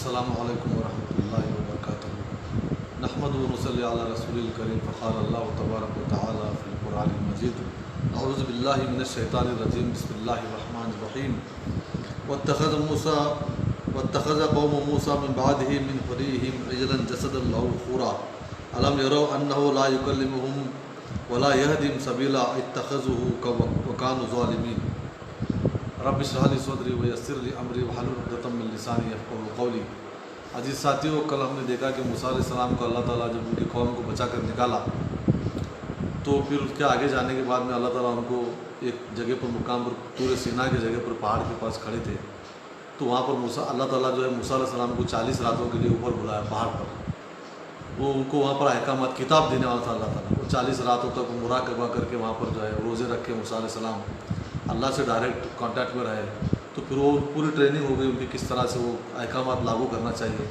السلام علیکم ورحمۃ اللہ وبرکاتہ نحمد و نصلی علی رسول الکریم فقال اللہ تبارک و تعالی فی القرآن المجید اعوذ باللہ من الشیطان الرجیم بسم اللہ الرحمن الرحیم واتخذ قوم موسیٰ من بعدہ من حلیہم عجلا جسدا لہ خوارا الم یروا انہ لا یکلمہم ولا یہدیہم سبیلا اتخذوہ وکانوا ظالمین رب اشرح لی صدری ویسر لی امری واحلل عقدۃ من لسانی یفقہوا قولی۔ عزیز ساتھیوں، کل ہم نے دیکھا کہ موسیٰ علیہ السلام کو اللہ تعالیٰ جب ان کی قوم کو بچا کر نکالا تو پھر اس کے آگے جانے کے بعد میں اللہ تعالیٰ ان کو ایک جگہ پر مقام پر طور سینا کی جگہ پر پہاڑ کے پاس کھڑے تھے، تو وہاں پر اللہ تعالیٰ جو ہے موسیٰ علیہ السلام کو 40 راتوں کے لیے اوپر بلایا پہاڑ پر۔ وہ ان کو وہاں پر احکامات کتاب دینے والا تھا اللہ تعالیٰ۔ وہ 40 راتوں تک مراقبہ کر کے وہاں پر جو ہے روزے رکھ کے موسیٰ علیہ السلام اللہ سے ڈائریکٹ کانٹیکٹ میں رہے، تو پھر وہ پوری ٹریننگ ہو گئی ان کی کس طرح سے وہ احکامات لاگو کرنا چاہیے۔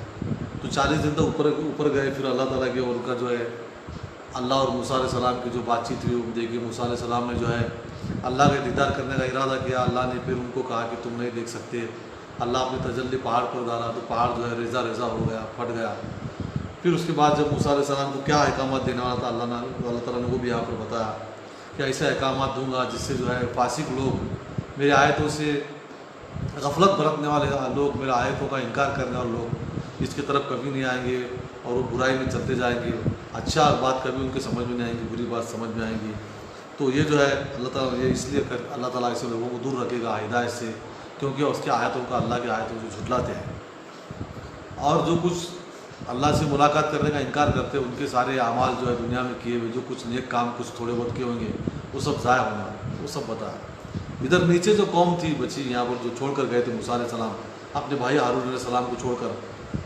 تو 40 دن تک اوپر گئے، پھر اللہ تعالیٰ کے اور ان کا جو ہے اللہ اور موسیٰ علیہ السلام کی جو بات چیت ہوئی وہ دیکھی۔ موسیٰ علیہ السلام نے جو ہے اللہ کا دیدار کرنے کا ارادہ کیا۔ اللہ نے پھر ان کو کہا کہ تم نہیں دیکھ سکتے۔ اللہ اپنی تجلی پہاڑ پر ڈالا تو پہاڑ جو ہے ریزہ ریزہ ہو گیا، پھٹ گیا۔ پھر اس کے بعد جب موسیٰ علیہ السلام کو کیا احکامات دینے والا تھا اللہ تعالیٰ نے وہ بھی یہاں پر بتایا کہ ایسے احکامات دوں گا جس سے جو ہے فاسق لوگ، میرے آیتوں سے غفلت برتنے والے لوگ، میرے آیتوں کا انکار کرنے والے لوگ اس کی طرف کبھی نہیں آئیں گے اور وہ برائی میں چلتے جائیں گے۔ اچھا بات کبھی ان کے سمجھ میں نہیں آئیں گی، بری بات سمجھ میں آئیں گی۔ تو یہ جو ہے اللہ تعالیٰ یہ اس لیے اللہ تعالیٰ ایسے لوگوں کو دور رکھے گا ہدایت سے، کیونکہ اس کے آیتوں کا، اللہ کے آیتوں سے جھٹلاتے ہیں اور جو کچھ اللہ سے ملاقات کرنے کا انکار کرتے ہیں ان کے سارے اعمال جو ہے دنیا میں کیے ہوئے جو کچھ نیک کام کچھ تھوڑے بہت کیے ہوں گے وہ سب ضائع ہونا، وہ سب بتایا۔ ادھر نیچے جو قوم تھی بچی یہاں پر جو چھوڑ کر گئے تھے موسیٰ علیہ السلام اپنے بھائی ہارون علیہ السلام کو چھوڑ کر،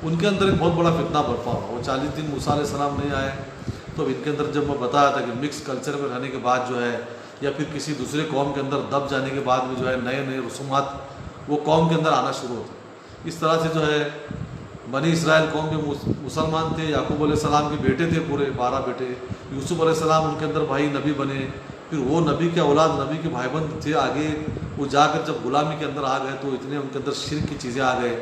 ان کے اندر ایک بہت بڑا فتنہ برپا ہوا۔ وہ 40 دن موسیٰ علیہ السلام نہیں آئے تو ان کے اندر جب میں بتایا تھا کہ مکس کلچر میں رہنے کے بعد جو ہے یا پھر کسی دوسرے قوم کے اندر دب جانے کے بعد میں جو ہے نئے نئے رسومات وہ قوم کے اندر آنا شروع ہوتے۔ اس طرح سے جو ہے بنی اسرائیل قوم کے مسلمان تھے، یعقوب علیہ السلام کے بیٹے تھے پورے 12 بیٹے، یوسف علیہ السلام ان کے اندر بھائی نبی بنے، پھر وہ نبی کے اولاد نبی کے بھائی بند تھے۔ آگے وہ جا کر جب غلامی کے اندر آ گئے تو اتنے ان کے اندر شرک کی چیزیں آ گئے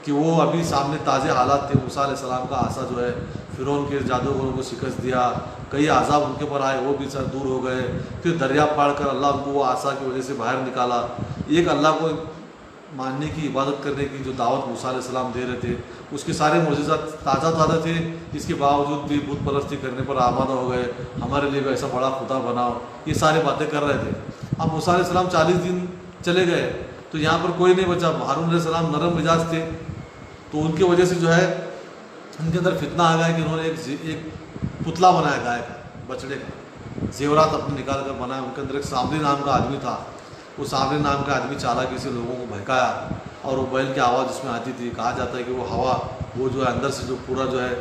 کہ وہ ابھی سامنے تازہ حالات تھے۔ موسیٰ علیہ السلام کا عصا جو ہے فرعون کے جادوگروں کو شکست دیا، کئی عذاب ان کے پر آئے، وہ بھی سر دور ہو گئے۔ پھر دریا پاڑ کر اللہ ان کو وہ عصا کی وجہ سے باہر نکالا۔ ایک اللہ کو ماننے کی، عبادت کرنے کی جو دعوت موسیٰ علیہ السلام دے رہے تھے اس کے سارے معجزات تازہ تھے، اس کے باوجود بھی بت پرستی کرنے پر آمادہ ہو گئے، ہمارے لیے بھی ایسا بڑا خدا بناؤ، یہ سارے باتیں کر رہے تھے۔ اب موسیٰ علیہ السلام 40 دن چلے گئے تو یہاں پر کوئی نہیں بچا۔ ہارون علیہ السلام نرم مزاج تھے تو ان کی وجہ سے جو ہے ان کے اندر فتنہ آ گیا کہ انہوں نے ایک پتلا بنایا گائے کا، بچڑے کا، زیورات اپنے نکال کر بنایا۔ ان کے اندر ایک سامری نام کا آدمی تھا، وہ سامری نام کا آدمی چالاکی سے لوگوں کو بہکایا اور وہ بیل کی آواز اس میں آتی تھی۔ کہا جاتا ہے کہ وہ ہوا وہ جو ہے اندر سے جو پورا جو ہے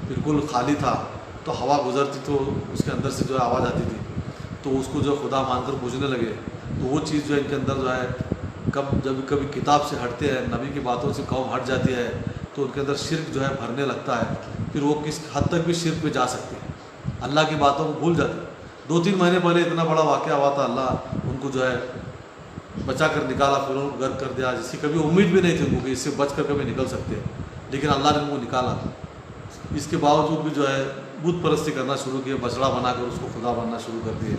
بالکل خالی تھا تو ہوا گزرتی تو اس کے اندر سے جو ہے آواز آتی تھی، تو اس کو جو خدا مان کر پوجنے لگے۔ تو وہ چیز جو ہے ان کے اندر جو ہے جب کبھی کتاب سے ہٹتے ہیں، نبی کی باتوں سے قوم ہٹ جاتی ہے تو ان کے اندر شرک جو ہے بھرنے لگتا ہے۔ پھر وہ کس حد تک بھی شرک پہ جا سکتے ہیں، اللہ کی باتوں کو بھول جاتے ہیں۔ 2-3 مہینے پہلے اتنا بڑا واقعہ ہوا تھا، اللہ ان کو جو ہے بچا کر نکالا، پھر ان کو غرق کر دیا، جس کی کبھی امید بھی نہیں تھی ان کو کہ اس سے بچ کر کبھی نکل سکتے، لیکن اللہ نے ان کو نکالا۔ اس کے باوجود بھی جو ہے بت پرستی کرنا شروع کیا، بچڑا بنا کر اس کو خدا بننا شروع کر دیے۔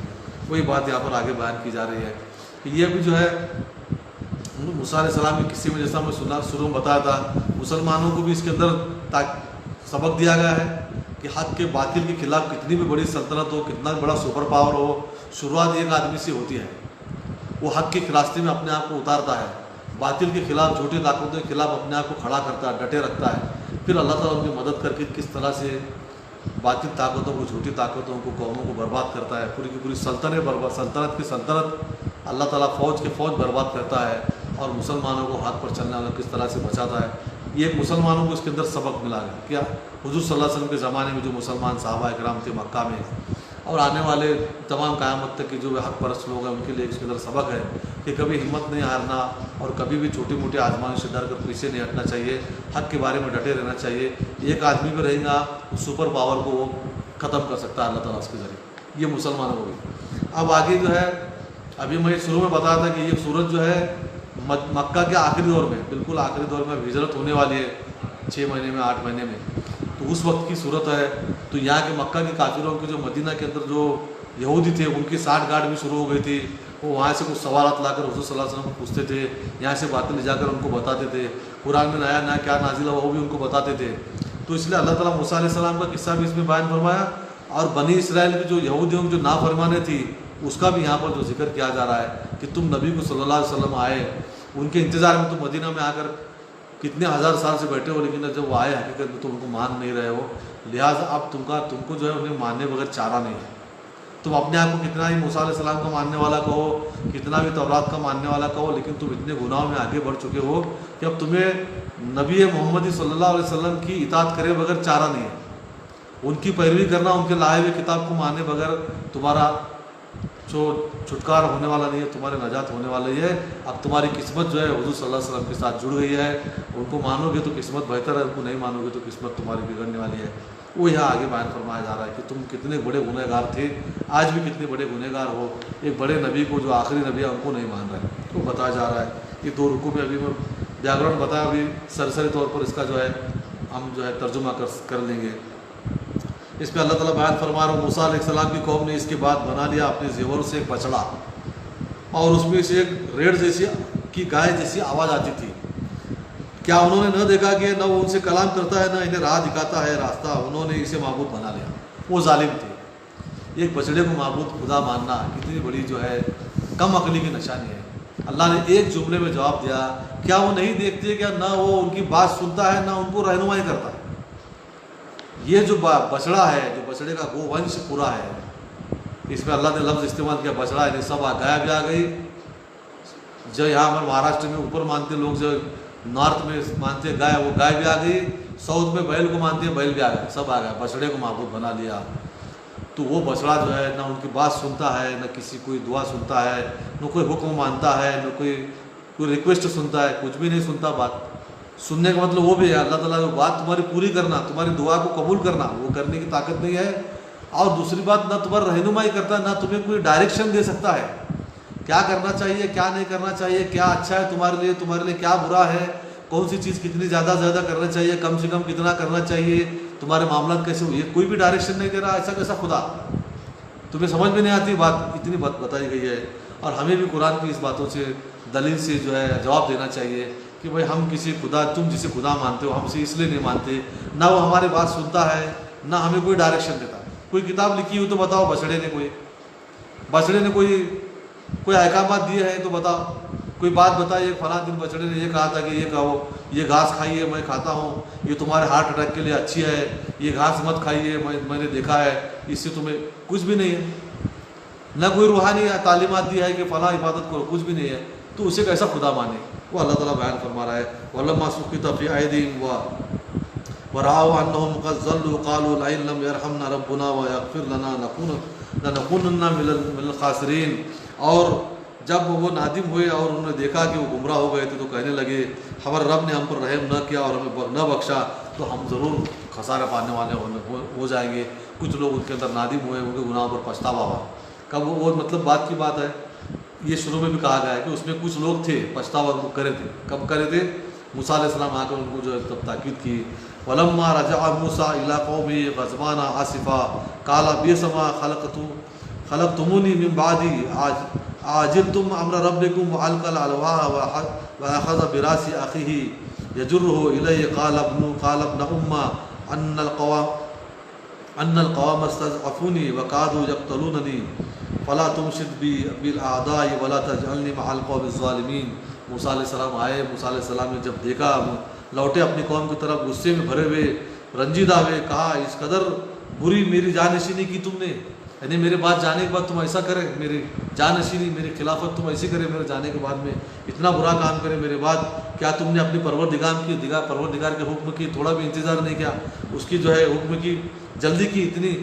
وہی بات یہاں پر آگے بیان کی جا رہی ہے کہ یہ بھی جو ہے موسیٰ علیہ السلام کے قصے میں جیسا میں شروع میں بتایا تھا، مسلمانوں کو بھی اس کے اندر سبق دیا گیا ہے کہ حق کے باطل کے خلاف کتنی بھی بڑی سلطنت ہو، کتنا بھی بڑا سپر پاور ہو، شروعات ایک آدمی سے ہوتی ہے۔ وہ حق کے راستے میں اپنے آپ کو اتارتا ہے، باطل کے خلاف، جھوٹی طاقتوں کے خلاف اپنے آپ کو کھڑا کرتا ہے، ڈٹے رکھتا ہے۔ پھر اللہ تعالیٰ ان کی مدد کر کے کس طرح سے باطل طاقتوں کو، جھوٹی طاقتوں کو، قوموں کو برباد کرتا ہے، پوری کی پوری سلطنت کی سلطنت اللہ تعالیٰ فوج کی فوج برباد کرتا ہے اور مسلمانوں کو ہاتھ پر چلنے والا کس طرح سے بچاتا ہے۔ یہ مسلمانوں کو اس کے اندر سبق ملا ہے۔ کیا حضور صلی اللہ علیہ وسلم کے زمانے میں جو مسلمان صحابہ اکرام تھے مکہ میں، اور آنے والے تمام قیامت تک کے جو حق پرست لوگ ہیں ان کے لیے اس کے اندر سبق ہے کہ کبھی ہمت نہیں ہارنا اور کبھی بھی چھوٹی موٹی آزمائش سے ڈر کر پیچھے نہیں ہٹنا چاہیے، حق کے بارے میں ڈٹے رہنا چاہیے۔ ایک آدمی بھی رہے گا سپر پاور کو وہ ختم کر سکتا ہے اللہ تعالیٰ اس کے ذریعے، یہ مسلمانوں کو بھی۔ اب آگے جو ہے ابھی میں شروع میں بتایا تھا کہ یہ سورج جو ہے مکہ کے آخری دور میں، بالکل آخری دور میں ہجرت ہونے والی ہے 6 مہینے میں 8 مہینے میں. تو اس وقت کی صورت ہے. تو یہاں کے مکہ کے کافروں کے جو مدینہ کے اندر جو یہودی تھے ان کی ساٹھ گاٹھ بھی شروع ہو گئی تھی. وہ وہاں سے کچھ سوالات لا کر حضور صلی اللہ علیہ وسلم کو پوچھتے تھے, یہاں سے باتیں لے جا کر ان کو بتاتے تھے, قرآن میں نیا نیا کیا نازل ہوا وہ بھی ان کو بتاتے تھے. تو اس لیے اللہ تعالیٰ موسیٰ علیہ السلام کا قصہ بھی اس میں بیان فرمایا, اور بنی اسرائیل کی جو یہودیوں کی جو نافرمانی تھی اس کا بھی یہاں پر جو ذکر کیا جا رہا ہے کہ تم نبی کو صلی اللہ علیہ وسلم آئے, ان کے انتظار میں تم مدینہ میں آ کر کتنے ہزار سال سے بیٹھے ہو, لیکن جب وہ آئے حقیقت میں تم ان کو مان نہیں رہے ہو, لہٰذا اب تم کو جو ہے انہیں ماننے بغیر چارہ نہیں ہے. تم اپنے آپ کو کتنا ہی موسیٰ علیہ السلام کا ماننے والا کہو, کتنا بھی تورات کا ماننے والا کہو, لیکن تم اتنے گناہوں میں آگے بڑھ چکے ہو کہ اب تمہیں نبی محمدی صلی اللہ علیہ وسلم کی اطاعت کرے بغیر چارہ نہیں ہے. ان کی پیروی کرنا, ان کے لائے ہوئے کتاب کو ماننے بغیر تمہارا جو چھٹکارا ہونے والا نہیں ہے, تمہارے نجات ہونے والا ہی ہے. اب تمہاری قسمت جو ہے حضور صلی اللہ علیہ وسلم کے ساتھ جڑ گئی ہے. ان کو مانو گے تو قسمت بہتر ہے, ان کو نہیں مانو گے تو قسمت تمہاری بگڑنے والی ہے. وہ یہاں آگے بیان فرمایا جا رہا ہے کہ تم کتنے بڑے گنہ گار تھے, آج بھی کتنے بڑے گنہ گار ہو. ایک بڑے نبی کو جو آخری نبی ہے ان کو نہیں مان رہے, وہ بتایا جا رہا ہے. یہ 2 رکوع میں ابھی میں بیاکرن بتایا, ابھی سرسری طور پر اس کا جو ہے ہم جو ہے ترجمہ کر لیں گے. اس پہ اللہ تعالیٰ بیان فرما رہا, موسیٰ علیہ السلام کی قوم نے اس کے بعد بنا لیا اپنے زیوروں سے ایک بچڑا, اور اس میں سے ایک ریڑھ جیسی کی گائے جیسی آواز آتی تھی. کیا انہوں نے نہ دیکھا کہ نہ وہ ان سے کلام کرتا ہے, نہ انہیں راہ دکھاتا ہے راستہ. انہوں نے اسے معبود بنا لیا. وہ ظالم تھے. ایک بچڑے کو معبود خدا ماننا کتنی بڑی جو ہے کم عقلی کی نشانی ہے. اللہ نے ایک جملے میں جواب دیا, کیا وہ نہیں دیکھتے کہ نہ وہ ان کی بات سنتا ہے, نہ ان کو رہنمائی کرتا ہے. یہ جو بچڑا ہے, جو بچڑے کا گو ونش پورا ہے, اس میں اللہ نے لفظ استعمال کیا بچڑا, یعنی سب گائے بھی آ گئی. جو یہاں ہمارے مہاراشٹر میں اوپر مانتے لوگ, جو نارتھ میں مانتے ہیں گائے, وہ گائے بھی آ گئی. ساؤتھ میں بیل کو مانتے ہیں, بیل بھی آ گئے, سب آ گئے. بچڑے کو معبود بنا لیا. تو وہ بچڑا جو ہے نہ ان کی بات سنتا ہے, نہ کسی کوئی دعا سنتا ہے, نہ کوئی حکم مانتا ہے, نہ کوئی ریکویسٹ سنتا ہے, کچھ بھی نہیں سنتا. بات سننے کا مطلب وہ بھی ہے اللہ تعالیٰ کی بات تمہاری پوری کرنا, تمہاری دعا کو قبول کرنا, وہ کرنے کی طاقت نہیں ہے. اور دوسری بات, نہ تمہاری رہنمائی کرتا, نہ تمہیں کوئی ڈائریکشن دے سکتا ہے کیا کرنا چاہیے کیا نہیں کرنا چاہیے, کیا اچھا ہے تمہارے لیے کیا برا ہے, کون سی چیز کتنی زیادہ کرنا چاہیے, کم سے کم کتنا کرنا چاہیے, تمہارے معاملات کیسے ہوئے, کوئی بھی ڈائریکشن نہیں دے رہا. ایسا کیسا خدا, تمہیں سمجھ میں نہیں آتی بات, اتنی بات بتائی گئی ہے. اور ہمیں بھی قرآن کی اس باتوں سے دلیل سے جو ہے جواب دینا چاہیے کہ بھائی ہم کسی خدا, تم جسے خدا مانتے ہو ہم سے اس لیے نہیں مانتے, نہ وہ ہماری بات سنتا ہے, نہ ہمیں کوئی ڈائریکشن دیتا ہے. کوئی کتاب لکھی ہوئی تو بتاؤ, بچڑے نے کوئی احکامات دیے ہیں تو بتاؤ, کوئی بات بتائیے فلاں دن بچڑے نے یہ کہا تھا کہ یہ کہو, یہ گھاس کھائیے میں کھاتا ہوں, یہ تمہارے ہارٹ اٹیک کے لیے اچھی ہے, یہ گھاس مت کھائیے میں نے دیکھا ہے, اس سے تمہیں کچھ بھی نہیں ہے. نہ کوئی روحانی تعلیمات دی ہے کہ فلاں عبادت کرو, کچھ بھی نہیں ہے. تو اسے کیسا خدا مانے. وہ اللہ تعالیٰ بیان فرما رہا ہے, وَلَمَّا سُقِطَ فِي أَيْدِيهِمْ وَرَأَوْا أَنَّهُمْ قَدْ ضَلُّوا قَالُوا لَئِن لَّمْ يَرْحَمْنَا رَبُّنَا وَيَغْفِرْ لَنَا لَنَكُونَنَّ مِنَ الْخَاسِرِينَ. اور جب وہ نادم ہوئے اور انہوں نے دیکھا کہ وہ گمراہ ہو گئے تھے تو کہنے لگے ہمارے رب نے ہم پر رحم نہ کیا اور ہمیں نہ بخشا تو ہم ضرور خسارہ پانے والے ہو جائیں گے. کچھ لوگ ان کے اندر نادم ہوئے, ان کے گناہوں پر پچھتاوا ہوا. کب وہ مطلب بات کی بات ہے, یہ شروع میں بھی کہا گیا ہے کہ اس میں کچھ لوگ تھے پچھتاوا وہ کرے تھے. کب کرے تھے؟ موسیٰ علیہ السلام آ کر ان کو جو ہے تب تاکید کی. وَلَمَّا رَجَعَ مُوسَىٰ إِلَىٰ قَوْمِهِ غَضْبَانَ آسِفًا قَالَ بِئْسَ مَا خَلَقْتُمُونِي مِن بَعْدِي عَجِلْتُمْ أَمْرَ رَبِّكُمْ وَأَلْقَى الْأَلْوَاحَ وَأَخَذَ بِرَأْسِ أَخِيهِ يَجُرُّهُ إِلَيْهِ قَالَ ابْنُ أُمَّ أَنَّ الْقَوْمَ اسْتَضْعَفُونِي وَكَادُوا يَقْتُلُونَنِي فَلَا تُمْشِدْ بِي بِالْأَعْدَاءِ وَلَا تَجْعَلْنِي مَعَ الْقَوْمِ الظَّالِمِينَ. موسیٰ علیہ السلام آئے, موسیٰ علیہ السلام نے جب دیکھا, لوٹے اپنی قوم کی طرف غصے میں بھرے ہوئے, رنجیدہ ہوئے, کہا اس قدر بری میری جانشینی کی تم نے, یعنی میرے بعد جانے کے بعد تم ایسا کرے, میری جانشینی میری خلافت تم ایسی کرے, میرے جانے کے بعد میں اتنا برا کام کرے میرے بعد. کیا تم نے اپنی پروردگار کے حکم کی تھوڑا بھی انتظار نہیں کیا, اس کی جو ہے حکم کی جلدی کی, اتنی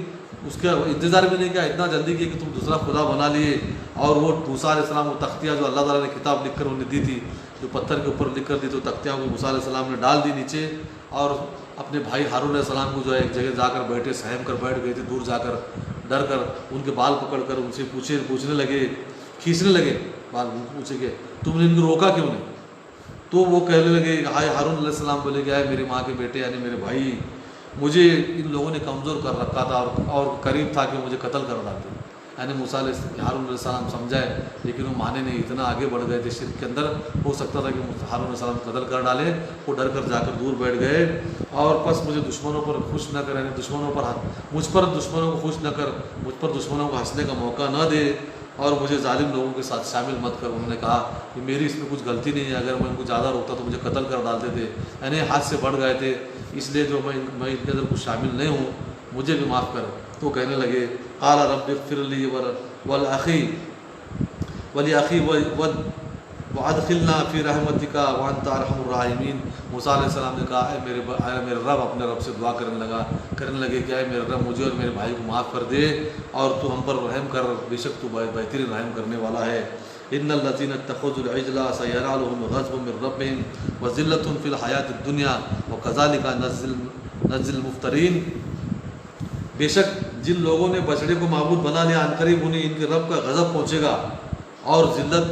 اس کا انتظار بھی نہیں کیا, اتنا جلدی کیا کہ تم دوسرا خدا بنا لیے. اور وہ موسیٰ علیہ السلام وہ تختیاں جو اللہ تعالیٰ نے کتاب لکھ کر انہیں دی تھی, جو پتھر کے اوپر لکھ کر دی, تو تختیاں کو موسیٰ علیہ السلام نے ڈال دی نیچے, اور اپنے بھائی ہارون علیہ السلام کو جو ہے ایک جگہ جا کر بیٹھے, سہم کر بیٹھ گئے تھے دور جا کر, ڈر کر. ان کے بال پکڑ کر ان سے پوچھنے لگے, کھینچنے لگے بال, پوچھے کہ تم نے ان کو روکا کیوں نہیں, تو وہ کہنے لگے، ہارون علیہ السلام بولے کہ اے میری ماں کے بیٹے یعنی میرے بھائی، مجھے ان لوگوں نے کمزور کر رکھا تھا اور قریب تھا کہ مجھے قتل کر ڈالتے. یعنی ہارون علیہ السلام سمجھائے لیکن وہ مانے نہیں، اتنا آگے بڑھ گئے تھے شرک کے اندر. ہو سکتا تھا کہ ہارون علیہ السلام قتل کر ڈالے. وہ ڈر کر جا کر دور بیٹھ گئے. اور بس مجھے دشمنوں پر خوش نہ کر، یعنی دشمنوں پر مجھ پر دشمنوں کو خوش نہ کر، مجھ پر دشمنوں کو ہنسنے کا موقع نہ دے، اور مجھے ظالم لوگوں کے ساتھ شامل مت کر. انہوں نے کہا کہ میری اس میں کچھ غلطی نہیں ہے، اگر میں ان کو زیادہ روکتا تو مجھے قتل کر ڈالتے تھے، یعنی ہاتھ سے بڑھ گئے تھے، اس لیے جو میں ان کے اندر کچھ شامل نہیں ہوں، مجھے بھی معاف کر. تو کہنے لگے قال رب اغفر لی ولاخی وادخلنا فی رحمتک وانت ارحم الراحمین. موسیٰ علیہ السلام نے کہا اے میرے رب، اپنے رب سے دعا کرنے لگے کہ اے میرے رب، مجھے اور میرے بھائی کو معاف کر دے اور تو ہم پر رحم کر، بے شک تو بہترین رحم کرنے والا ہے. ان الذین اتخذوا العجل سینالهم غضب من ربهم وذلۃ فی الحیاۃ الدنیا وکذالک نجزی المفترین. بے شک جن لوگوں نے بچڑے کو معبود بنا لیا، عنقریب انہیں ان کے رب کا غضب پہنچے گا اور ذلت،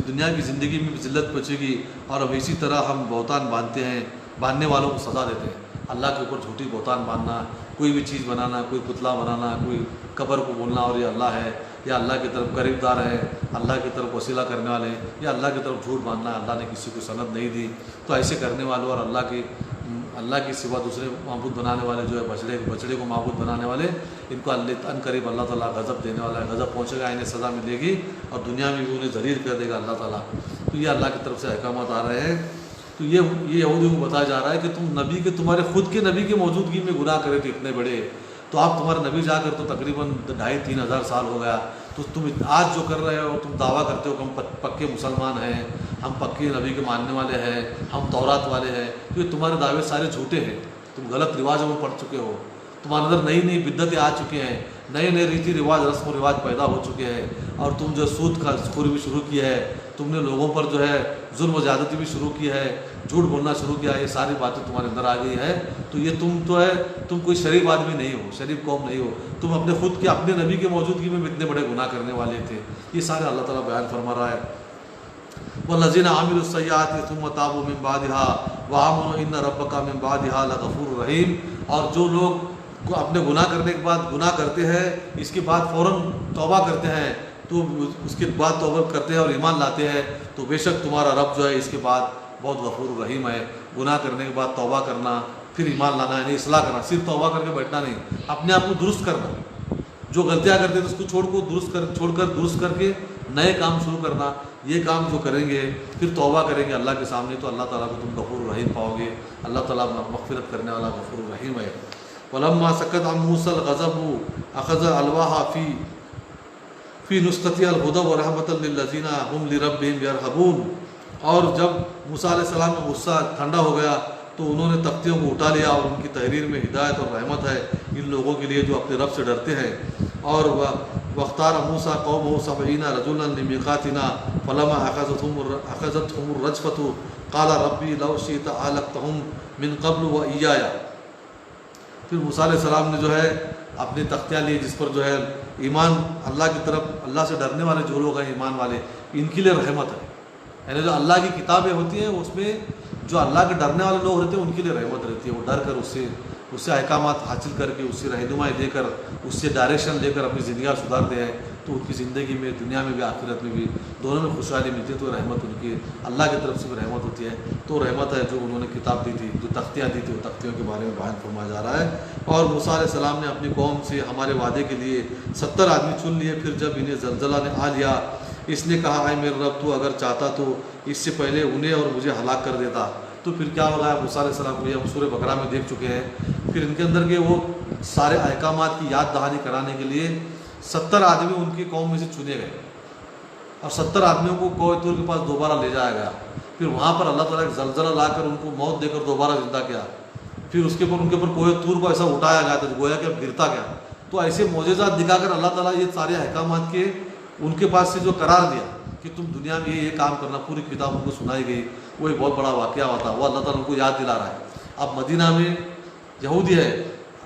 دنیا کی زندگی میں بھی ذلت پہنچے گی. اور اب اسی طرح ہم بہتان باندھنے والوں کو سزا دیتے ہیں. اللہ کے اوپر جھوٹی بہتان باندھنا، کوئی بھی چیز بنانا، کوئی پتلا بنانا، کوئی قبر کو بولنا اور یہ اللہ ہے، یا اللہ کی طرف قریب دار ہے، اللہ کی طرف وسیلہ کرنے والے، یا اللہ کی طرف جھوٹ باندھنا، اللہ نے کسی کو سند نہیں دی. تو ایسے کرنے والوں اور اللہ کی سوا دوسرے معبود بنانے والے جو ہے، بچڑے کو معبود بنانے والے، ان کو ان قریب اللہ تعالیٰ غضب دینے والا ہے. غضب پہنچے گا، انہیں سزا ملے گی اور دنیا میں بھی انہیں ذلیل کر دے گا اللہ تعالیٰ. تو یہ اللہ کی طرف سے احکامات آ رہے ہیں. تو یہ یہودیوں کو بتایا جا رہا ہے کہ تمہارے خود کے نبی کی موجودگی میں گناہ کرے تھے اتنے بڑے، تو آپ تمہارا نبی جا کر تو تقریباً 2,500-3 ہزار سال ہو گیا، تو تم آج جو کر رہے ہو، تم دعویٰ کرتے ہو کہ ہم پکے مسلمان ہیں، ہم پکے نبی کے ماننے والے ہیں، ہم تورات والے ہیں. تو یہ تمہارے دعوے سارے جھوٹے ہیں. تم غلط رواجوں میں پڑ چکے ہو، تمہارے اندر نئی بدعتیں آ چکے ہیں، نئے ریتی رواج، رسم و رواج پیدا ہو چکے ہیں، اور تم جو سود کا خوری بھی شروع کیا ہے، تم نے لوگوں پر جو ہے ظلم و زیادتی بھی شروع کی ہے، جھوٹ بولنا شروع کیا ہے. یہ ساری باتیں تمہارے اندر آ گئی ہے. تو یہ تم کوئی شریف آدمی نہیں ہو، شریف قوم نہیں ہو. تم اپنے خود کے اپنے نبی کی موجودگی میں اتنے بڑے گناہ کرنے والے تھے. یہ سارے اللہ تعالیٰ بیان فرما رہا ہے. والذین عملوا السیئات ثم تابوا من بعدها وآمنوا ان ربک من بعدها لغفور رحیم. اور جو لوگ اپنے گناہ کرنے کے بعد گناہ کرتے ہیں، اس کے بعد فوراً توبہ کرتے ہیں، تو اس کے بعد توبہ کرتے ہیں اور ایمان لاتے ہیں، تو بے شک تمہارا رب جو ہے اس کے بعد بہت غفور رحیم ہے. گناہ کرنے کے بعد توبہ کرنا، پھر ایمان لانا، یعنی اصلاح کرنا. صرف توبہ کر کے بیٹھنا نہیں، اپنے آپ کو درست کرنا. جو غلطیاں کرتے تھے اس کو چھوڑ کر درست کر کے نئے کام شروع کرنا. یہ کام جو کریں گے، پھر توبہ کریں گے اللہ کے سامنے، تو اللہ تعالیٰ کو تم غفور رحیم پاؤ گے. اللہ تعالیٰ مغفرت کرنے والا غفور رحیم ہے. ولما سکت عن موسیٰ الغضب اخذ الواح فی نسختی الہدی ورحمۃ للذین هم لربہم یرہبون. اور جب موسیٰ علیہ السلام کا غصہ ٹھنڈا ہو گیا تو انہوں نے تختیوں کو اٹھا لیا، اور ان کی تحریر میں ہدایت اور رحمت ہے ان لوگوں کے لیے جو اپنے رب سے ڈرتے ہیں. اور واختار موسیٰ قومہ 70 رجلا لمیقاتنا فلما اخذتهم الرجفة قال ربی لو شئت اہلکتهم من قبل وإیایا. پھر موسیٰ علیہ السلام نے جو ہے اپنی تختیاں لی، جس پر جو ہے ایمان اللہ کی طرف، اللہ سے ڈرنے والے جو لوگ ہیں ایمان والے، ان کے لیے رحمت ہے. یعنی جو اللہ کی کتابیں ہوتی ہیں اس میں جو اللہ کے ڈرنے والے لوگ رہتے ہیں ان کے لیے رحمت رہتی ہے. وہ ڈر کر اس سے احکامات حاصل کر کے، اس سے رہنمائی دے کر، اس سے ڈائریکشن لے کر اپنی زندگیاں سدھارتے ہیں، تو ان کی زندگی میں، دنیا میں بھی آخرت میں بھی، دونوں میں خوشحالی ملتی ہے. تو رحمت ان کی اللہ کی طرف سے بھی رحمت ہوتی ہے. تو رحمت ہے جو انہوں نے کتاب دی تھی، جو تختیاں دی تھی، وہ تختیوں کے بارے میں بیان فرمایا جا رہا ہے. اور موسیٰ علیہ السلام نے اپنی قوم سے ہمارے وعدے کے لیے 70 آدمی چن لیے. پھر جب انہیں زلزلہ نے آ لیا، اس نے کہا اے میرے رب، تو اگر چاہتا تو اس سے پہلے انہیں اور مجھے ہلاک کر دیتا. تو پھر کیا ہوگا؟ موسیٰ علیہ السلام کو یہ ہم سورہ بقرہ میں دیکھ چکے ہیں. پھر ان کے اندر کے وہ سارے احکامات کی یاد دہانی کرانے کے لیے 70 آدمی ان کی قوم میں سے چنے گئے، اور 70 آدمیوں کو کوہ طور کے پاس دوبارہ لے جایا گیا. پھر وہاں پر اللہ تعالیٰ ایک زلزلہ لا کر ان کو موت دے کر دوبارہ زندہ کیا. پھر ان کے اوپر کوہ طور کو ایسا اٹھایا گیا تھا گویا کہ اب گرتا گیا. تو ایسے معجزات دکھا کر اللہ تعالیٰ یہ سارے احکامات کے ان کے پاس سے جو قرار دیا کہ تم دنیا میں یہ کام کرنا، پوری کتاب ان کو سنائی گئی. وہ ایک بہت بڑا واقعہ ہوتا، وہ اللہ تعالیٰ ان کو یاد دلا رہا ہے. اب مدینہ میں یہودی ہے،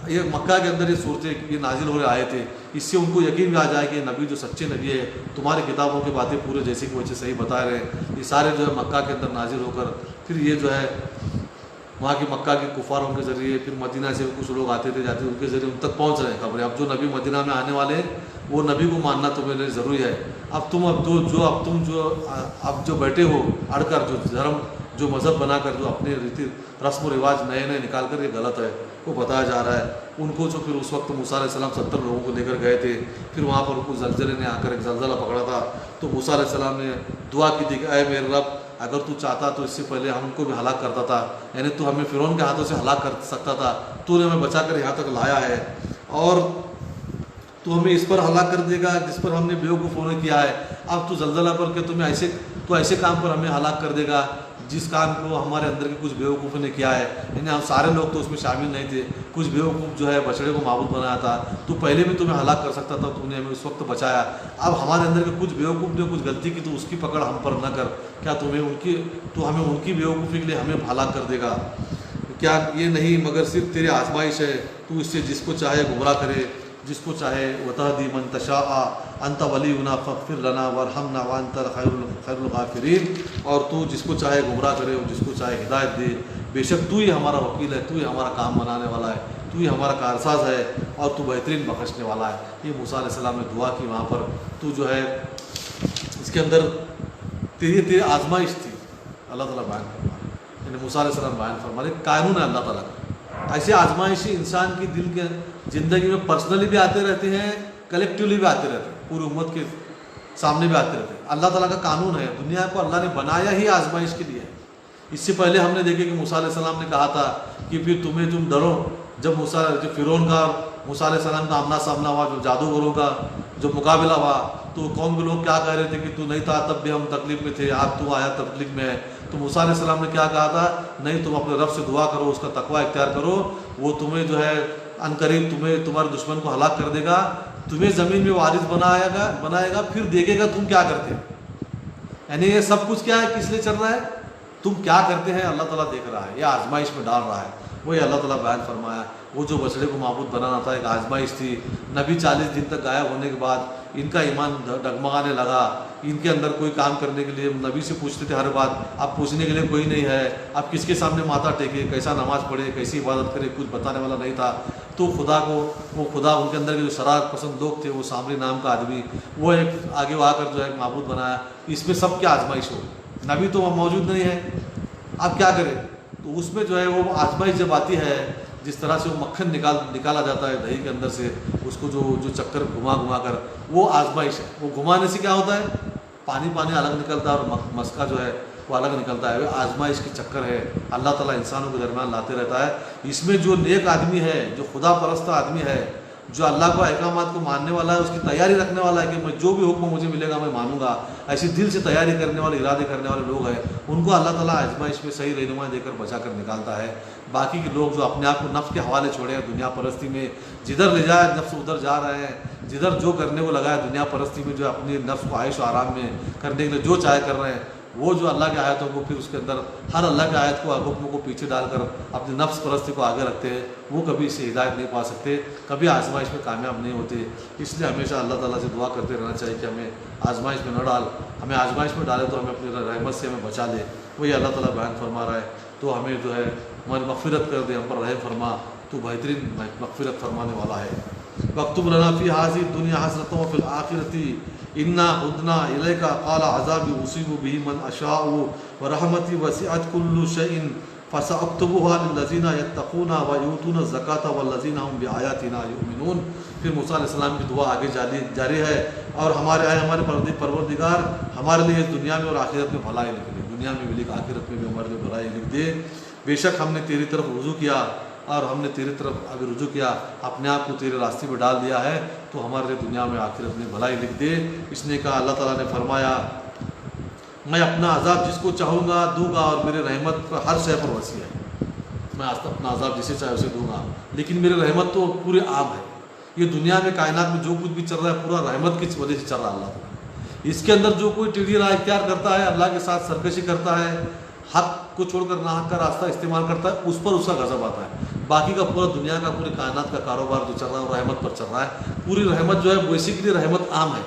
یہ مکہ کے اندر یہ صورتیں یہ نازل ہو رہے آئے تھے، اس سے ان کو یقین بھی آ جائے کہ نبی جو سچے نبی ہے، تمہاری کتابوں کی باتیں پورے جیسے کہ وجہ صحیح بتا رہے ہیں، یہ سارے جو ہے مکہ کے اندر نازل ہو کر پھر یہ جو ہے وہاں کی مکہ کے کفاروں کے ذریعے پھر مدینہ سے کچھ لوگ آتے تھے جاتے ان کے ذریعے ان تک پہنچ رہے ہیں خبریں۔ اب جو نبی مدینہ میں آنے والے ہیں وہ نبی کو ماننا تمہیں لیے ضروری ہے۔ اب تم جو بیٹھے ہو اڑ کر جو دھرم جو مذہب بنا کر جو اپنے رسم و رواج نئے نئے نکال کر یہ غلط ہے، وہ بتایا جا رہا ہے ان کو۔ جو پھر اس وقت موسیٰ علیہ السلام 70 لوگوں کو لے کر گئے تھے، پھر وہاں پر ان کو زلزلے نے آ کر ایک زلزلہ پکڑا تھا، تو موسیٰ علیہ السلام نے دعا کی تھی کہ اے میرے رب اگر تو چاہتا تو اس سے پہلے ہم کو بھی ہلاک کرتا تھا، یعنی تو ہمیں فرعون کے ہاتھوں سے ہلاک کر سکتا تھا، تو نے ہمیں بچا کر یہاں تک لایا ہے، اور تو ہمیں اس پر ہلاک کر دے گا جس پر ہم نے بیوقوفوں نے کیا ہے۔ اب تو زلزلہ پر کہ ایسے کام پر ہمیں ہلاک کر دے گا جس کام کو ہمارے اندر کے کچھ بیوقوفوں نے کیا ہے، یعنی ہم سارے لوگ تو اس میں شامل نہیں تھے، کچھ بیوقوف جو ہے بچڑے کو معبود بنایا تھا، تو پہلے بھی تمہیں ہلاک کر سکتا تھا، تو نے ہمیں اس وقت بچایا۔ اب ہمارے اندر کے کچھ بیوقوف نے کچھ غلطی کی تو اس کی پکڑ ہم پر نہ کر، کیا ہمیں ان کی بیوقوفی کے لیے ہمیں ہلاک کر دے گا؟ کیا یہ نہیں مگر صرف تیری آزمائش ہے، تو اس سے جس کو چاہے گمراہ کرے، جس کو چاہے وتہدی من تشاء انت ولینا فاغفر لنا وارحمنا وانت خیر الغافرین، اور تو جس کو چاہے گمراہ کرے اور جس کو چاہے ہدایت دے، بے شک تو ہی ہمارا وکیل ہے، تو ہی ہمارا کام بنانے والا ہے، تو ہی ہمارا کارساز ہے، اور تو بہترین بخشنے والا ہے۔ یہ موسیٰ علیہ السلام نے دعا کی وہاں پر، تو جو ہے اس کے اندر تیری آزمائش تھی، اللہ تعالیٰ بیان فرما، یعنی موسیٰ علیہ السلام بیان فرما رہے قانون ہے اللہ تعالیٰ کا۔ ایسے آزمائشی انسان کی دل کے زندگی میں پرسنلی بھی آتے رہتے ہیں، کلیکٹیولی بھی آتے رہتے ہیں، پوری امت کے سامنے بھی آتے رہتے ہیں۔ اللہ تعالیٰ کا قانون ہے، دنیا کو اللہ نے بنایا ہی آزمائش کے لیے ہے۔ اس سے پہلے ہم نے دیکھے کہ موسیٰ علیہ السلام نے کہا تھا کہ پھر تم ڈرو، جب فرعون کا موسیٰ علیہ السلام کا آمنا سامنا ہوا، جو جادوگروں کا جو مقابلہ ہوا، تو قوم کے لوگ کیا کہہ رہے تھے کہ تو نہیں تھا تب بھی ہم تکلیف میں تھے، آپ تو آیا تکلیف میں ہے۔ تو موسیٰ علیہ السلام نے کیا کہا تھا؟ نہیں، تم اپنے رب سے دعا کرو، اس کا تقوی اختیار کرو، وہ تمہیں جو ہے عنقریب تمہارے دشمن کو ہلاک کر دے گا، تمہیں زمین میں وارث بنائے گا، پھر دیکھے گا تم کیا کرتے۔ یعنی یہ سب کچھ کیا ہے، کس لیے چل رہا ہے؟ تم کیا کرتے ہیں اللہ تعالیٰ دیکھ رہا ہے، یہ آزمائش میں ڈال رہا ہے۔ وہی اللہ تعالیٰ بیان فرمایا، وہ جو بچڑے کو معبود بنانا تھا ایک آزمائش تھی۔ نبی 40 دن تک غائب ہونے کے بعد ان کا ایمان ڈگمگانے لگا، ان کے اندر کوئی کام کرنے کے لیے نبی سے پوچھتے تھے ہر بات، اب پوچھنے کے لیے کوئی نہیں ہے، اب کس کے سامنے ماتھا ٹیکے، کیسا نماز پڑھے، کیسی عبادت کرے، کچھ بتانے والا نہیں تھا۔ تو خدا ان کے اندر کے جو شرارت پسند لوگ تھے، وہ سامری نام کا آدمی، وہ ایک آگے آ کر جو ہے معبود بنایا۔ اس میں سب کیا آزمائش ہو، نبی تو موجود نہیں ہے، اب کیا کرے؟ تو اس میں جو ہے وہ آزمائش جب آتی ہے، جس طرح سے وہ مکھن نکالا جاتا ہے دہی کے اندر سے، اس کو جو چکر گھما کر، وہ آزمائش ہے۔ وہ گھمانے سے کیا ہوتا ہے؟ پانی الگ نکلتا ہے اور مسکا جو ہے وہ الگ نکلتا ہے۔ وہ آزمائش کی چکر ہے، اللہ تعالیٰ انسانوں کے درمیان لاتے رہتا ہے۔ اس میں جو نیک آدمی ہے، جو خدا پرست آدمی ہے، جو اللہ کو احکامات کو ماننے والا ہے، اس کی تیاری رکھنے والا ہے کہ میں جو بھی حکم مجھے ملے گا میں مانوں گا، ایسی دل سے تیاری کرنے والے، ارادے کرنے والے لوگ ہیں، ان کو اللہ تعالیٰ آزمائش میں صحیح رہنمائی دے کر بچا کر نکالتا ہے۔ باقی کے لوگ جو اپنے آپ کو نفس کے حوالے چھوڑے ہیں، دنیا پرستی میں جدھر لے جائے نفس ادھر جا رہے ہیں، جدھر جو کرنے کو لگا ہے دنیا پرستی میں، جو اپنی نفس کو عائش و آرام میں کرنے کے لیے جو چاہے کر رہے ہیں، وہ جو اللہ کی آیتوں کو پھر اس کے اندر ہر اللہ کی آیت کو حکموں کو پیچھے ڈال کر اپنی نفس پرستی کو آگے رکھتے ہیں، وہ کبھی اس سے ہدایت نہیں پا سکتے، کبھی آزمائش میں کامیاب نہیں ہوتے۔ اس لیے ہمیشہ اللہ تعالیٰ سے دعا کرتے رہنا چاہیے کہ ہمیں آزمائش میں نہ ڈال، ہمیں آزمائش میں ڈالے تو ہمیں اپنی رحمت سے ہمیں بچا لے۔ وہی اللہ تعالیٰ بیان فرما رہا ہے، تو ہمیں جو ہے ہماری مغفرت کر دے، ہم پر رحم فرما، تو بہترین مغفرت فرمانے والا ہے۔ وَاكْتُبْ لَنَا فِي هَٰذِهِ الدُّنْيَا حَسَنَةً وَفِي الْآخِرَةِ إِنَّا هُدْنَا إِلَيْكَ قَالَ عَذَابِي أُصِيبُ بِهِ مَنْ أَشَاءُ وَرَحْمَتِي وَسِعَتْ كُلَّ شَيْءٍ فَسَأَكْتُبُهَا لِلَّذِينَ يَتَّقُونَ وَيُؤْتُونَ الزَّكَاةَ وَالَّذِينَ هُمْ بِآيَاتِنَا يُؤْمِنُونَ۔ پھر موسیٰ علیہ السلام کی دعا آگے جاری ہے، اور ہمارے پروردگار ہمارے لیے اس دنیا میں اور آخرت میں بھلائی لکھ دے، دنیا میں بھی لکھ، آخرت میں بھی ہمارے لیے بھلائی لکھ دے۔ بے شک ہم نے تیری طرف رجوع کیا، اور ہم نے تیری طرف اگر رجوع کیا، اپنے آپ کو تیرے راستے پہ ڈال دیا ہے، تو ہمارے لیے دنیا میں آخرت میں بھلائی لکھ دے۔ اس نے کہا، اللہ تعالیٰ نے فرمایا، میں اپنا عذاب جس کو چاہوں گا دوں گا، اور میرے رحمت پر ہر شے پر وسیع ہے۔ میں اپنا عذاب جسے چاہے اسے دوں گا، لیکن میری رحمت تو پورے عام ہے۔ یہ دنیا میں کائنات میں جو کچھ بھی چل رہا ہے، پورا رحمت کی وجہ سے چل رہا ہے اللہ تعالیٰ۔ اس کے اندر جو کوئی ٹیڑھی راہ اختیار کرتا ہے، اللہ کے ساتھ سرکشی کرتا ہے، حق کو چھوڑ کر ناحق کا راستہ استعمال کرتا ہے، اس پر اس کا غضب آتا ہے۔ باقی کا پورا دنیا کا پوری کائنات کا کاروبار جو چل رہا ہے وہ رحمت پر چل رہا ہے. پوری رحمت جو ہے بیسیکلی رحمت عام ہے.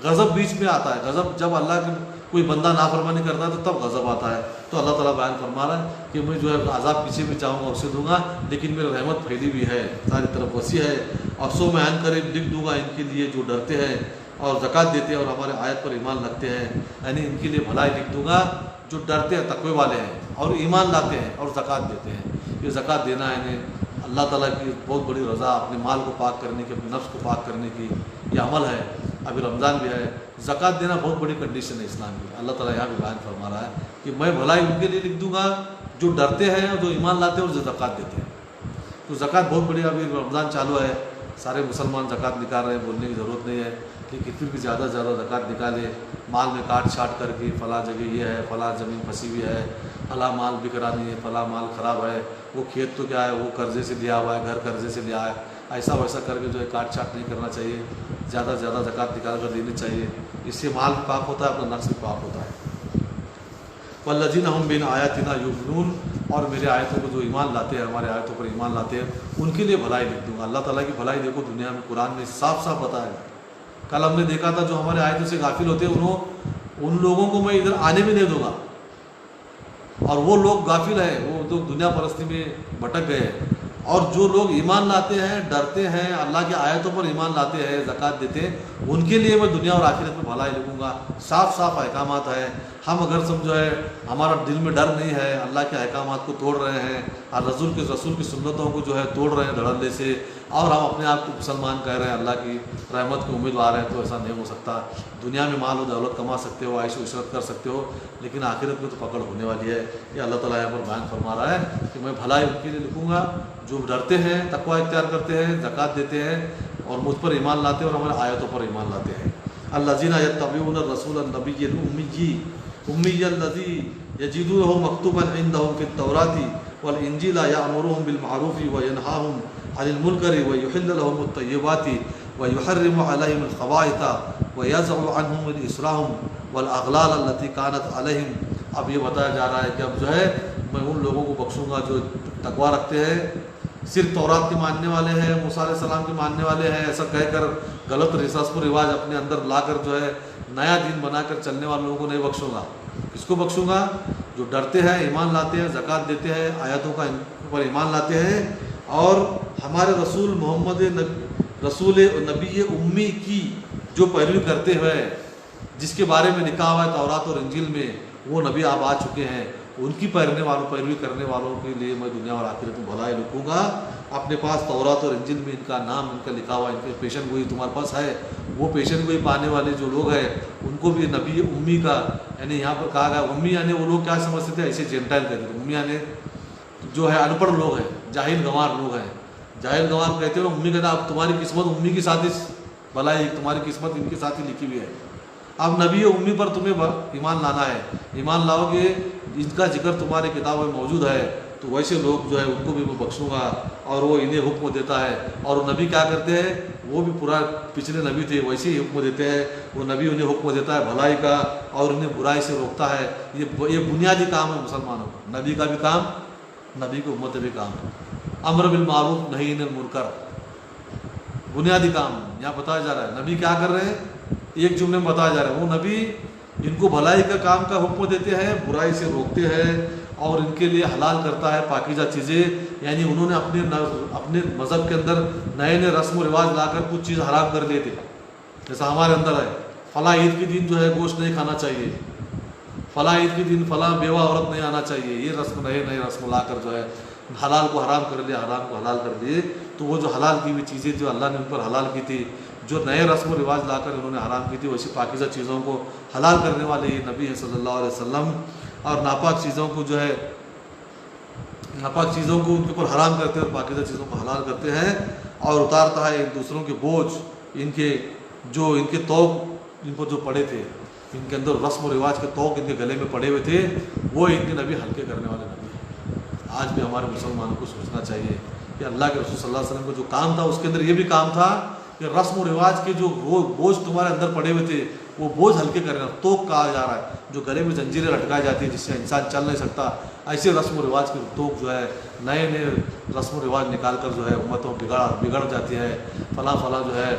غضب بیچ میں آتا ہے. غضب جب اللہ کی کوئی بندہ نافرمانی کرتا ہے تو تب غضب آتا ہے. تو اللہ تعالیٰ بیان فرما رہا ہے کہ میں جو ہے عذاب پیچھے بھی چاہوں گا اسے دوں گا، لیکن میری رحمت پھیلی بھی ہے، ساری طرف وسیع ہے. اور سو میں عین قریب لکھ دوں گا ان کے لیے جو ڈرتے ہیں اور زکوٰۃ دیتے ہیں اور ہمارے آیت پر ایمان رکھتے ہیں، یعنی ان کے لیے بھلائی لکھ دوں گا جو ڈرتے ہیں، تقوی والے ہیں اور ایمان لاتے ہیں اور زکوٰۃ دیتے ہیں. یہ زکوٰۃ دینا ہے اللہ تعالیٰ کی بہت بڑی رضا، اپنے مال کو پاک کرنے کی، اپنے نفس کو پاک کرنے کی یہ عمل ہے. ابھی رمضان بھی ہے. زکوٰۃ دینا بہت بڑی کنڈیشن ہے اسلام کی. اللہ تعالیٰ یہاں بھی بیان فرما رہا ہے کہ میں بھلائی ان کے لیے لکھ دوں گا جو ڈرتے ہیں اور جو ایمان لاتے ہیں اور جو زکوٰۃ دیتے ہیں. تو زکوٰۃ بہت بڑی، ابھی رمضان چالو ہے، سارے مسلمان زکوٰۃ نکال رہے ہیں، بولنے کی ضرورت نہیں ہے، لیکن پھر بھی زیادہ سے زیادہ زکوٰۃ نکالے. مال میں کاٹ چھاٹ کر کے فلاں جگہ یہ ہے، فلاں زمین پھنسی ہوئی ہے، فلاں مال بک رہا نہیں ہے، فلاں مال خراب ہے، وہ کھیت تو کیا ہے وہ قرضے سے لیا ہوا ہے، گھر قرضے سے لیا ہے، ایسا ویسا کر کے جو ہے کاٹ چھاٹ نہیں کرنا چاہیے. زیادہ سے زیادہ زکوٰۃ نکال کر دینی چاہیے. اس سے مال بھی پاک ہوتا ہے، اپنا نفس بھی پاک ہوتا ہے. والذین هم بآیاتنا یؤمنون، اور میرے آیتوں کو جو ایمان لاتے ہیں، ہمارے آیتوں پر ایمان لاتے ہیں، ان کے لیے بھلائی لکھ دوں گا. اللہ تعالیٰ کی بھلائی دیکھو دنیا میں قرآن نے صاف صاف بتایا. کل ہم نے دیکھا تھا جو ہمارے آیتوں سے غافل ہوتے ہیں ان لوگوں کو میں ادھر آنے بھی نہیں دوں گا. اور وہ لوگ غافل ہیں، وہ جو دنیا پرستی میں بھٹک گئے ہیں. اور جو لوگ ایمان لاتے ہیں، ڈرتے ہیں، اللہ کی آیتوں پر ایمان لاتے ہیں، زکوٰۃ دیتے ہیں، ان کے لیے میں دنیا اور آخرت میں بھلائی لکھوں گا. صاف صاف احکامات ہیں. ہم اگر سمجھو ہے ہمارا دل میں ڈر نہیں ہے، اللہ کے احکامات کو توڑ رہے ہیں اور رسول کی سنتوں کو جو ہے توڑ رہے ہیں دھڑلے سے، اور ہم اپنے آپ کو مسلمان کہہ رہے ہیں، اللہ کی رحمت کے امیدوار ہیں، تو ایسا نہیں ہو سکتا. دنیا میں مال و دولت کما سکتے ہو، عیش و عشرت کر سکتے ہو، لیکن آخرت میں تو پکڑ ہونے والی ہے. یہ اللہ تعالیٰ یہاں پر بیان فرما رہا ہے کہ میں بھلائی ان کے لیے لکھوں گا جو ڈرتے ہیں، تقوی اختیار کرتے ہیں، زکوٰۃ دیتے ہیں اور مجھ پر ایمان لاتے ہیں اور ہمارے آیتوں پر ایمان لاتے ہیں. الذین یتبعون الرسول النبی الامی الذی یجدونہ مکتوبا عندہم فی التوراۃ والانجیل یأمرهم بالمعروف وینہاہم عن المنکر ویحل لهم الطیبات ویحرم علیہم الخبائث ویضع عنہم اصرهم والاغلال التي كانت علیہم. اب یہ بتایا جا رہا ہے کہ اب جو ہے میں ان لوگوں کو بخشوں گا جو تقوی رکھتے ہیں، صرف تورات کے ماننے والے ہیں، موسیٰ علیہ السلام کے ماننے والے ہیں، ایسا کہہ کر غلط رسم و رواج اپنے اندر لا کر جو ہے نیا دین بنا کر چلنے والے لوگوں کو نہیں بخشوں گا. کس کو بخشوں گا؟ جو ڈرتے ہیں، ایمان لاتے ہیں، زکوٰۃ دیتے ہیں، آیاتوں کا پر ایمان لاتے ہیں اور ہمارے رسول محمد رسول نبی امی کی جو پیروی کرتے ہوئے، جس کے بارے میں لکھا ہوا ہے تورات اور انجیل میں، وہ نبی آپ آ چکے ہیں، ان کی پیروی کرنے والوں کے لیے میں دنیا اور آخرت میں بھلائی لکھوں گا. اپنے پاس تورات اور انجیل میں ان کا نام، ان کا لکھا ہوا، ان کی پیشن گوئی تمہارے پاس ہے. وہ پیشن گوئی پانے والے جو لوگ ہیں ان کو بھی نبی امی کا، یعنی یہاں پر کہا گیا امی، یعنی وہ لوگ کیا سمجھتے تھے، ایسے جینٹائل کہتے تھے. امی یعنی جو ہے ان پڑھ لوگ ہیں، جاہل گنوار لوگ ہیں. جاہل گنوار کہتے ہیں امی کہتے ہیں اب تمہاری قسمت امی کے ساتھ ہی بھلائی، تمہاری قسمت ان کے ساتھ ہی لکھی ہوئی ہے. اب نبی امی پر تمہیں ایمان لانا ہے. ایمان لاؤ گے، ان کا ذکر تمہاری کتاب میں موجود ہے، تو ویسے لوگ جو ہے ان کو بھی میں بخشوں گا اور وہ انہیں حکم دیتا ہے. اور نبی کیا کرتے ہیں، وہ بھی پورا پچھلے نبی تھے ویسے ہی حکم دیتے ہیں. وہ نبی انہیں حکم دیتا ہے بھلائی کا اور انہیں برائی سے روکتا ہے. یہ بنیادی کام ہے مسلمانوں کا. نبی کا بھی کام، نبی کی امت بھی کام، امر بالمعروف نہی عن المنکر، بنیادی کام یہاں بتایا جا رہا ہے. نبی کیا کر رہے ہیں، ایک جملے میں بتایا جا رہا ہے، وہ نبی ان کو بھلائی کا کام کا حکم دیتے ہیں، برائی سے روکتے ہیں اور ان کے لیے حلال کرتا ہے پاکیزہ چیزیں. یعنی انہوں نے اپنے مذہب کے اندر نئے نئے رسم و رواج لا کر کچھ چیز حرام کر لیے تھے. جیسا ہمارے اندر ہے فلاں عید کے دن جو ہے گوشت نہیں کھانا چاہیے، فلاں عید کے دن فلاں بیوہ عورت نہیں آنا چاہیے. یہ رسم نئے رسم لا کر جو ہے حلال کو حرام کر لیا، حرام کو حلال کر دیے. تو وہ جو حلال کی ہوئی چیزیں جو اللہ نے ان پر حلال کی تھی، جو نئے رسم و رواج لا کر انہوں نے حرام کی تھی، ویسی پاکیزہ چیزوں کو حلال کرنے والے یہ نبی ہے صلی اللہ علیہ وسلم. اور ناپاک چیزوں کو جو ہے ناپاک چیزوں کو ان کے اوپر حرام کرتے ہیں اور پاکیزہ چیزوں کو حلال کرتے ہیں. اور اتارتا ہے ایک دوسروں کے بوجھ، ان کے توق ان پر جو پڑے تھے، ان کے اندر رسم و رواج کے توق ان کے گلے میں پڑے ہوئے تھے، وہ ان کے نبی ہلکے کرنے والے نبی ہیں. آج بھی ہمارے مسلمانوں کو سوچنا چاہیے کہ اللہ کے رسول صلی اللہ علیہ وسلم کو جو کام تھا اس کے اندر یہ بھی کام تھا کہ رسم و رواج کے جو بوجھ تمہارے اندر پڑے ہوئے تھے وہ بوجھ ہلکے کرنا. توق کہا جا رہا ہے جو گلے میں زنجیریں لٹکائی جاتی ہیں جس سے انسان چل نہیں سکتا, ایسے رسم و رواج کی توق جو ہے نئے نئے رسم و رواج نکال کر جو ہے امتوں بگڑ جاتی ہے. فلاں جو ہے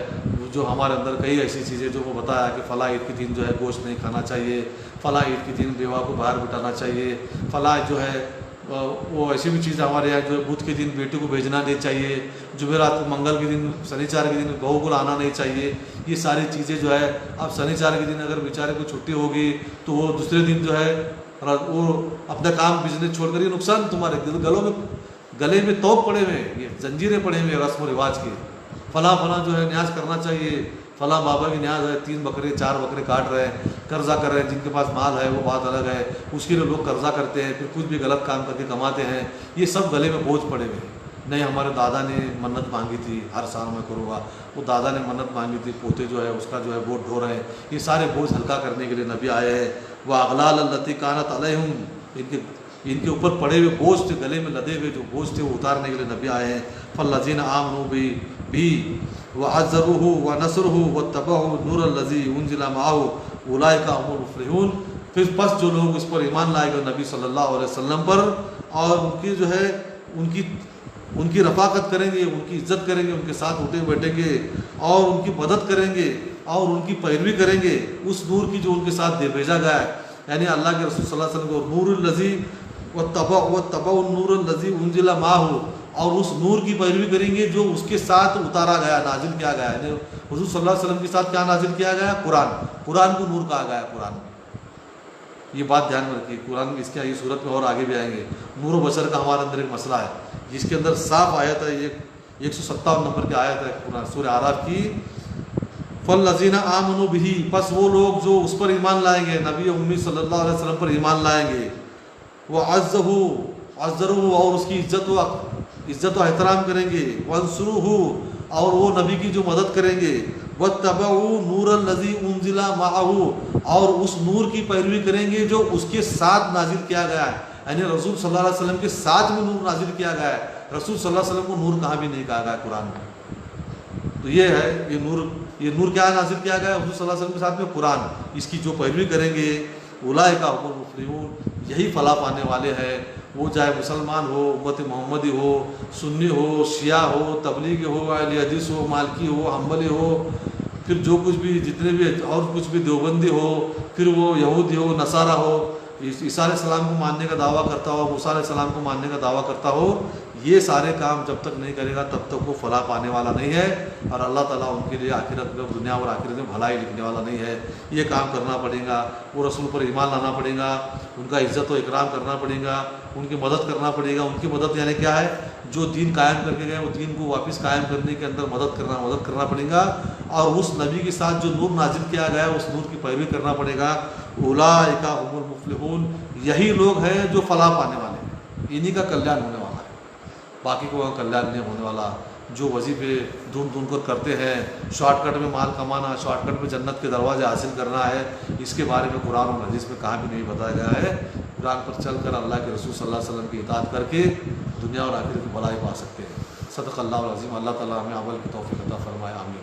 جو ہمارے اندر کئی ایسی چیزیں جو وہ بتایا کہ فلاں عید کے دن جو ہے گوشت نہیں کھانا چاہیے, فلاں عید کے دن بیوہ کو باہر بٹانا چاہیے, فلاں جو ہے وہ ایسی بھی چیزیں ہمارے یہاں جو ہے بدھ کے دن بیٹے کو بھیجنا نہیں چاہیے, جمعرات کو منگل کے دن سنیچر کے دن بہو کو لانا نہیں چاہیے. یہ ساری چیزیں جو ہے اب سنیچر کے دن اگر بیچارے کو چھٹی ہوگی تو وہ دوسرے دن جو ہے وہ اپنا کام بزنس چھوڑ کر, یہ نقصان تمہارے گلے میں توق پڑے ہوئے, یہ زنجیریں پڑے ہوئے رسم و رواج کے. فلاں جو ہے نیاز کرنا چاہیے, فلاں بابا کی نیاز ہے 3 بکرے 4 بکرے کاٹ رہے ہیں, قرضہ کر رہے ہیں, جن کے پاس مال ہے وہ بات الگ ہے, اس کے لیے لوگ قرضہ کرتے ہیں, پھر کچھ بھی غلط کام کر کے کماتے ہیں. یہ سب گلے میں بوجھ پڑے ہوئے ہیں. نہیں ہمارے دادا نے منت مانگی تھی ہر سال میں کروں گا, وہ دادا نے منت مانگی تھی, پوتے جو ہے اس کا جو ہے بوجھ ڈھو رہے ہیں. یہ سارے بوجھ ہلکا کرنے کے لیے نبی آئے ہیں. وہ اغلال التی کانت علیہم, ان کے اوپر پڑے ہوئے بوجھ تھے, گلے میں لدے ہوئے جو بوجھ تھے وہ اتارنے کے لیے نبی آئے ہیں. فالذین آمنوا بھی وعزروہ ونصرہ واتبعوا النور الذی انزل معہ اولئک هم المفلحون. پھر پس جو لوگ اس پر ایمان لائے گا نبی صلی اللہ علیہ وسلم پر, اور ان کی جو ہے ان کی رفاقت کریں گے, ان کی عزت کریں گے, ان کے ساتھ اٹھے بیٹھیں گے اور ان کی مدد کریں گے اور ان کی پیروی کریں گے اس نور کی جو ان کے ساتھ دے بھیجا گیا ہے, یعنی اللہ کے رسول صلی اللہ علیہ وسلم کو نور الذی واتبعوا النور الذی انزل معہ, اور اس نور کی پیروی کریں گے جو اس کے ساتھ اتارا گیا, نازل کیا گیا. یعنی حضور صلی اللہ علیہ وسلم کے ساتھ کیا نازل کیا گیا؟ قرآن کو نور کہا گیا. قرآن یہ بات دھیان میں رکھیے, قرآن اس کی صورت میں اور آگے بھی آئیں گے. نور و بشر کا ہمارے اندر ایک مسئلہ ہے جس کے اندر صاف آیت ہے, 157 نمبر کی آیت ہے قرآن سورہ اعراف کی. فالذین آمنوا بہ, پس وہ لوگ جو اس پر ایمان لائیں گے, نبی امی صلی اللہ علیہ وسلم پر ایمان لائیں گے, وعزروہ, اور اس کی عزت و احترام کریں گے, وانصروہ, اور وہ نبی کی جو مدد کریں گے, واتبعوا نور الذی انزل معہ, اور اس نور کی پیروی کریں گے جو اس کے ساتھ نازل کیا گیا ہے. یعنی رسول صلی اللہ علیہ وسلم کے ساتھ میں نور نازل کیا گیا ہے. رسول صلی اللہ علیہ وسلم کو نور کہاں بھی نہیں کہا گیا قرآن میں. تو یہ ہے یہ نور کیا نازل کیا گیا ہے؟ حضور صلی اللہ علیہ وسلم کے ساتھ میں قرآن. اس کی جو پیروی کریں گے اولئک هم المفلحون, یہی فلاح پانے والے ہیں. وہ چاہے مسلمان ہو, امت محمدی ہو, سنی ہو, شیعہ ہو, تبلیغی ہو, اہل حدیث ہو, مالکی ہو, حنبلی ہو, پھر جو کچھ بھی جتنے بھی اور کچھ بھی دیوبندی ہو, پھر وہ یہودی ہو, نصارہ ہو, عیسیٰ علیہ السلام کو ماننے کا دعویٰ کرتا ہو, موسیٰ علیہ السلام کو ماننے کا دعویٰ کرتا ہو, یہ سارے کام جب تک نہیں کرے گا تب تک وہ فلاح پانے والا نہیں ہے, اور اللہ تعالیٰ ان کے لیے آخرت میں, دنیا اور آخرت میں بھلائی لکھنے والا نہیں ہے. یہ کام کرنا پڑے گا, وہ رسول پر ایمان لانا پڑے گا, ان کا عزت و اکرام کرنا پڑے گا, ان کی مدد کرنا پڑے گا. ان کی مدد یعنی کیا ہے؟ جو دین قائم کر کے گئے وہ دین کو واپس قائم کرنے کے اندر مدد کرنا پڑے گا, اور اس نبی کے ساتھ جو نور نازل کیا گیا ہے اس نور کی پیروی کرنا پڑے گا. اولئک هم المفلحون, یہی لوگ ہیں جو فلاح پانے والے ہیں, انہی کا کلیان ہونے والا ہے, باقی کو کلیان نہیں ہونے والا. جو وظیفے ڈھونڈ کر کرتے ہیں, شارٹ کٹ میں مال کمانا, شارٹ کٹ میں جنت کے دروازے حاصل کرنا ہے, اس کے بارے میں قرآن اور حدیث میں کہاں بھی نہیں بتایا گیا ہے. قرآن پر چل کر اللہ کے رسول صلی اللہ علیہ وسلم کی اطاعت کر کے دنیا اور آخرت کی بھلائی پا سکتے ہیں. صدق اللہ العظیم. اللہ تعالیٰ ہمیں عمل کی توفیق عطا فرمائے. آمین.